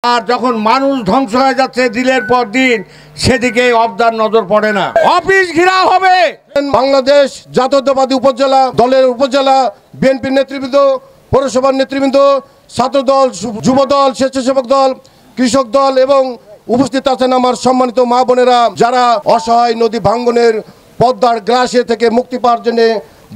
আর যখন মানুষ ধ্বংস হয়ে যাচ্ছে দিনের পর দিন, সেদিকে অবদার নজর পড়ে না। অফিস ঘেরাও হবে। বাংলাদেশ জাতীয়তাবাদী উপজেলা দলের উপজেলা বিএনপির নেতৃবৃন্দ, পৌরসভার নেতৃবৃন্দ, ছাত্রদল, যুবদল, স্বেচ্ছাসেবক দল, কৃষক দল এবং উপস্থিত আছেন আমার সম্মানিত মা বোনেরা, যারা অসহায় নদী ভাঙ্গনের পদ্মার গ্লাসে থেকে মুক্তি পাওয়ার জন্য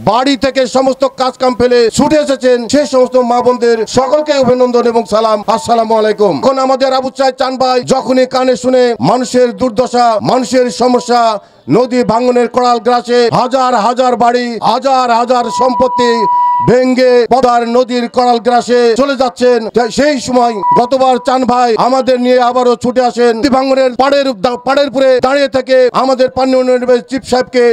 বাড়ি থেকে সমস্ত কাজ কাম ফেলে ছুটে এসেছেন, সেই সমস্ত মা বোনদের সকলকে অভিনন্দন এবং সালাম। আসসালামু আলাইকুম। এখন আমাদের আবু সাইদ চান ভাই যখনই কানে শুনে মানুষের দুর্দশা, মানুষের সমস্যা, নদী ভাঙ্গনের করাল গ্রাসে হাজার হাজার বাড়ি, হাজার হাজার সম্পত্তি ভেঙ্গে পদ্মার নদীর করাল গ্রাসে চলে যাচ্ছেন, সেই সময় গতবার চান ভাই আমাদের নিয়ে আবারও ছুটে আসেন। নদী ভাঙ্গনের পাড়ের উপরে দাঁড়িয়ে থেকে আমাদের পানি উন্নয়ন চিফ সাহেবকে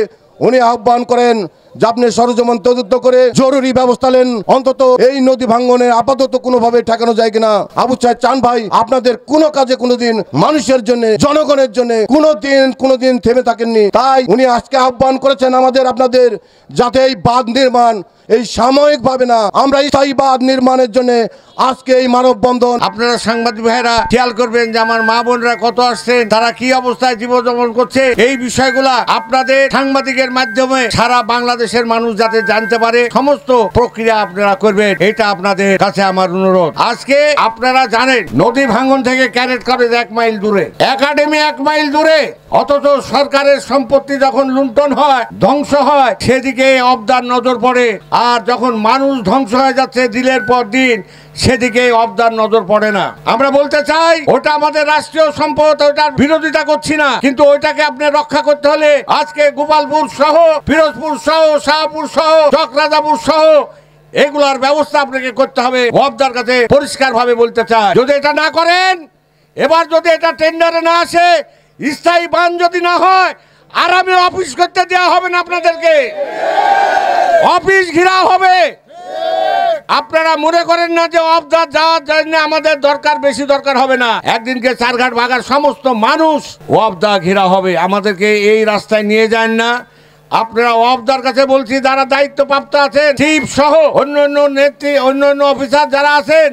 উনি আহ্বান করেন যে আপনি সরজমিন তদন্ত করে জরুরি ব্যবস্থা নেন, অন্তত এই নদী ভাঙ্গনের আপাতত কোনোভাবে ঠেকানো যায় কিনা। আবু সাইদ চান ভাই আপনাদের কোনো কাজে কোনোদিন মানুষের জন্য, জনগণের জন্য কোনোদিন থেমে থাকেননি। তাই উনি আজকে আহ্বান করেছেন আপনাদের যাতে এই বাঁধ নির্মাণ এই সাময়িক ভাবে না, আমরা স্থায়ী বাঁধ নির্মাণের জন্য আজকে এই মানববন্ধন। আপনারা সাংবাদিক ভাইরা খেয়াল করবেন যে আমার মা বোনরা কত আসছেন, তারা কি অবস্থায় জীবনযাপন করছে, এই বিষয়গুলা আপনাদের সাংবাদিকের মাধ্যমে সারা বাংলাদেশের মানুষ যাতে জানতে পারে, সমস্ত প্রক্রিয়া আপনারা করবেন, এটা আপনাদের কাছে আমার অনুরোধ। আজকে আপনারা জানেন নদী ভাঙ্গন থেকে ক্যারেট কলেজ 1 মাইল দূরে, একাডেমি 1 মাইল দূরে, অথচ সরকারের সম্পত্তি যখন লুণ্ঠন হয়, ধ্বংস হয়, সেদিকে অবদার নজর পড়ে। আর যখন মানুষ ধ্বংস হয়ে যাচ্ছে দিনের পর দিন, সেদিকে অবদার নজর পড়ে না। আমরা বলতে চাই ওটা আমাদের রাষ্ট্রীয় সম্পদ, ওটার বিরোধিতা করছি না, কিন্তু ওইটাকে আপনি রক্ষা করতে হলে আজকে গোপালপুর সহ, ফিরোজপুর সহ, শাহপুর সহ, চকরাজাপুর সহ এগুলার ব্যবস্থা আপনাকে করতে হবে। অবদার কাছে পরিষ্কার ভাবে বলতে চাই, যদি এটা না করেন, এবার যদি এটা টেন্ডারে না আসে, স্থায়ী বাঁধ যদি না হয়, আরামে অফিস করতে দেওয়া হবে না আপনাদেরকে, অফিস ঘেরাও হবে। আপনারা মনে করেন না যে অবদার যাওয়ার জন্য আমাদের দরকার, বেশি দরকার হবে না। একদিনকে চারঘাট ভাগার সমস্ত মানুষ অবদা ঘেরা হবে, আমাদেরকে এই রাস্তায় নিয়ে যান না। আপনারা অবদার কাছে বলছি, যারা দায়িত্বপ্রাপ্ত আছেন, চিফ সহ অন্যান্য নেত্রী, অন্যান্য অফিসার যারা আছেন,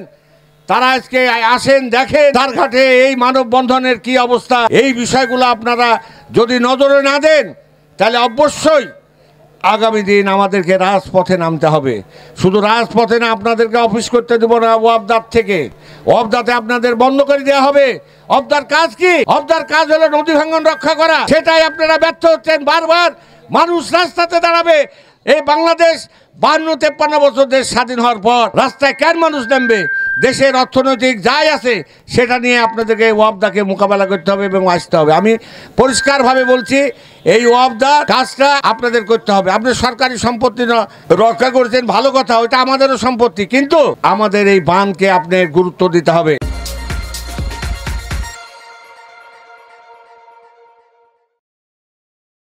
তারা আজকে আসেন, দেখেন চারঘাটে এই মানববন্ধনের কি অবস্থা। এই বিষয়গুলো আপনারা যদি নজরে না দেন, তাহলে অবশ্যই আগামী দিন আমাদেরকে রাজপথে নামতে হবে। শুধু রাজপথে না, আপনাদেরকে অফিস করতে দেবো না ওয়াবদার থেকে। ওয়াবদাতে আপনাদের বন্ধ করে দেওয়া হবে। অবদার কাজ কি? অবদার কাজ হলো নদী ভাঙ্গন রক্ষা করা, সেটাই আপনারা ব্যর্থ হচ্ছেন। বারবার মানুষ রাস্তাতে দাঁড়াবে। এই বাংলাদেশ 52-53 বছর দেশ স্বাধীন হওয়ার পর রাস্তায় কেন মানুষ নামবে? দেশের অর্থনৈতিক যাই আছে সেটা নিয়ে আপনাদেরকে ওয়াবদাকে মোকাবেলা করতে হবে এবং আসতে হবে। আমি পরিষ্কারভাবে বলছি, এই ওয়াবদার কাজটা আপনাদের করতে হবে। আপনি সরকারি সম্পত্তি রক্ষা করেছেন, ভালো কথা, ওইটা আমাদেরও সম্পত্তি, কিন্তু আমাদের এই বাঁধকে আপনার গুরুত্ব দিতে হবে।